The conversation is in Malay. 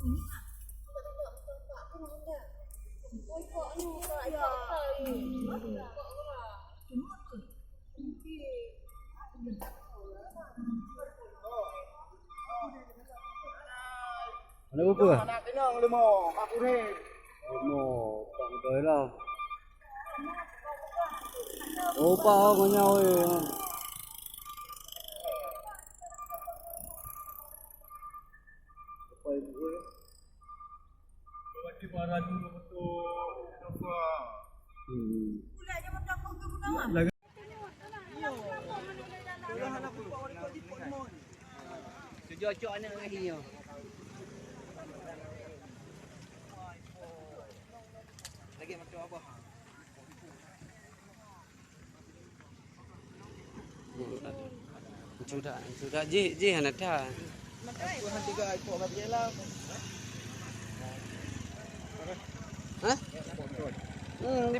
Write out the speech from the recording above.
Ada apa? Nak tenang lemo, aku ni. Lemo, tak betul lah. Opa kau nyawa. Apa ibu? Bagi barang tu betul. Apa? Pula je macam kau ke pertama. Sejak-jak anak lagi. Lagi macam apa? Sudah je anak dah. Aku henti ke ikut apa dia lah. Hah? Di